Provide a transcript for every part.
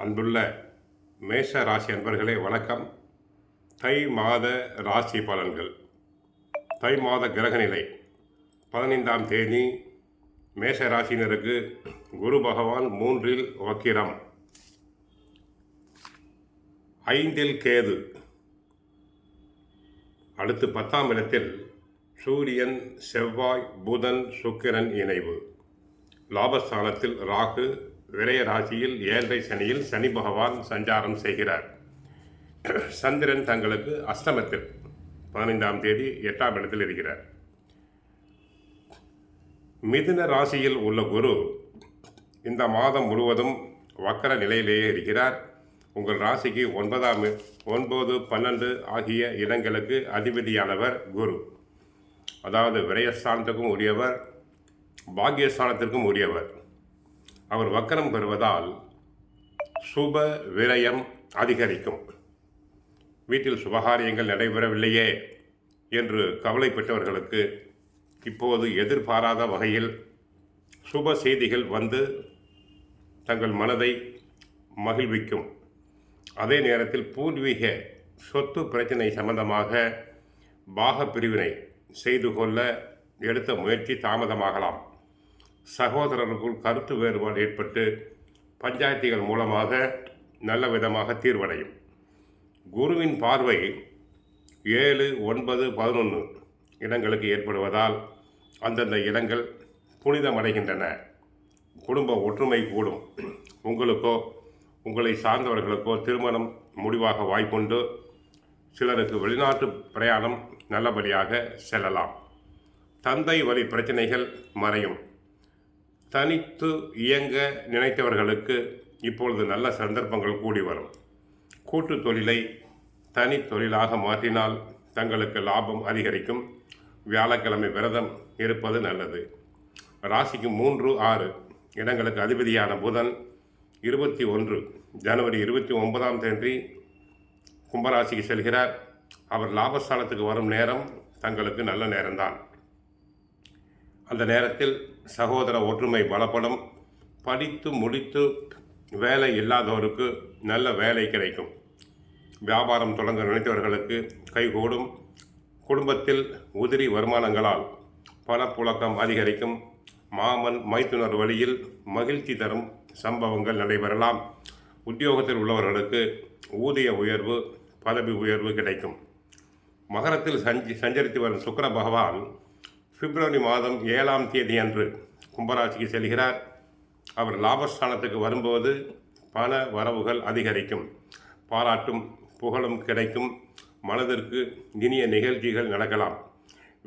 அன்புள்ள மேஷ ராசி அன்பர்களே வணக்கம். தை மாத ராசி பலன்கள். தை மாத கிரகநிலை 15ஆம் தேதி மேஷ ராசினருக்கு குரு பகவான் 3இல் வக்கிரம், 5இல் கேது, அடுத்து 10ஆம் இடத்தில் சூரியன், செவ்வாய், புதன், சுக்கிரன் இணைவு. லாபஸ்தானத்தில் ராகு, விரய ராசியில் 7.5 சனியில் சனி பகவான் சஞ்சாரம் செய்கிறார். சந்திரன் தங்களுக்கு அஷ்டமத்தில் 15ஆம் தேதி 8ஆம் இடத்தில் இருக்கிறார். மிதுன ராசியில் உள்ள குரு இந்த மாதம் முழுவதும் வக்கர நிலையிலேயே இருக்கிறார். உங்கள் ராசிக்கு 9, 12 ஆகிய இடங்களுக்கு அதிபதியானவர் குரு. அதாவது விரயஸ்தானத்துக்கும் உரியவர், பாக்கியஸ்தானத்திற்கும் உரியவர். அவர் வக்கரம் பெறுவதால் சுப விரயம் அதிகரிக்கும். வீட்டில் சுபகாரியங்கள் நடைபெறவில்லையே என்று கவலைப்பட்டவர்களுக்கு இப்போது எதிர்பாராத வகையில் சுப செய்திகள் வந்து தங்கள் மனதை மகிழ்விக்கும். அதே நேரத்தில் பூர்வீக சொத்து பிரச்சனை சம்பந்தமாக பாக பிரிவினை செய்து கொள்ள எடுத்த முயற்சி தாமதமாகலாம். சகோதரர்களுக்குள் கருத்து வேறுபாடு ஏற்பட்டு பஞ்சாயத்துகள் மூலமாக நல்ல விதமாக தீர்வடையும். குருவின் பார்வை 7, 9, 11 இடங்களுக்கு ஏற்படுவதால் அந்தந்த இடங்கள் புனிதமடைகின்றன. குடும்ப ஒற்றுமை கூடும். உங்களுக்கோ உங்களை சார்ந்தவர்களுக்கோ திருமணம் முடிவாக வாய்ப்புண்டு. சிலருக்கு வெளிநாட்டு பிரயாணம் நல்லபடியாக செல்லலாம். தந்தை வழி பிரச்சனைகள் மறையும். தனித்து இயங்க நினைத்தவர்களுக்கு இப்பொழுது நல்ல சந்தர்ப்பங்கள் கூடி வரும். கூட்டு தொழிலை தனி தொழிலாக மாற்றினால் தங்களுக்கு லாபம் அதிகரிக்கும். வியாழக்கிழமை விரதம் இருப்பது நல்லது. ராசிக்கு 3, 6 இடங்களுக்கு அதிபதியான புதன் 21 ஜனவரி 29ஆம் தேதி கும்பராசிக்கு செல்கிறார். அவர் லாபஸ்தானத்துக்கு வரும் நேரம் தங்களுக்கு நல்ல நேரம்தான். அந்த நேரத்தில் சகோதர ஒற்றுமை பலப்படும். படித்து முடித்து வேலை இல்லாதவருக்கு நல்ல வேலை கிடைக்கும். வியாபாரம் தொடங்க நினைத்தவர்களுக்கு கைகூடும். குடும்பத்தில் உதிரி வருமானங்களால் பணப்புழக்கம் அதிகரிக்கும். மாமன் மைத்துனர் வழியில் மகிழ்ச்சி தரும் சம்பவங்கள் நடைபெறலாம். உத்தியோகத்தில் உள்ளவர்களுக்கு ஊதிய உயர்வு, பதவி உயர்வு கிடைக்கும். மகரத்தில் சஞ்சரித்து வரும் சுக்கிர பகவான் பிப்ரவரி மாதம் 7ஆம் தேதி அன்று கும்பராசிக்கு செல்கிறார். அவர் லாபஸ்தானத்துக்கு வரும்போது பண வரவுகள் அதிகரிக்கும். பாராட்டும் புகழும் கிடைக்கும். மனதிற்கு இனிய நிகழ்ச்சிகள் நடக்கலாம்.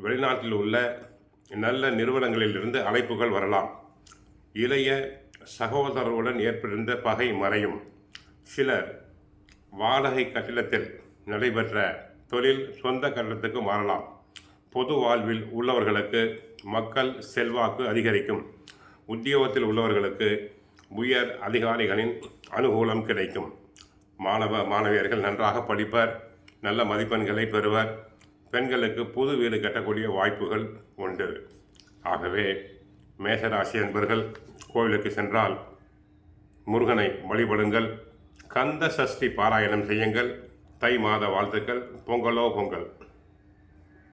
வெளிநாட்டில் உள்ள நல்ல நிறுவனங்களிலிருந்து அழைப்புகள் வரலாம். இளைய சகோதரருடன் ஏற்பட்டிருந்த பகை மறையும். சிலர் வாடகை கட்டிடத்தில் நடைபெற்ற தொழில் சொந்த கட்டிடத்துக்கு மாறலாம். பொது வாழ்வில் உள்ளவர்களுக்கு மக்கள் செல்வாக்கு அதிகரிக்கும். உத்தியோகத்தில் உள்ளவர்களுக்கு உயர் அதிகாரிகளின் அனுகூலம் கிடைக்கும். மாணவியர்கள் நன்றாக படிப்பர், நல்ல மதிப்பெண்களை பெறுவர். பெண்களுக்கு புது வீடு கட்டக்கூடிய வாய்ப்புகள் உண்டு. ஆகவே மேஷராசி என்பர்கள் கோவிலுக்கு சென்றால் முருகனை வழிபடுங்கள். கந்த சஷ்டி பாராயணம் செய்யுங்கள். தை மாத வாழ்த்துக்கள். பொங்கலோ பொங்கல்.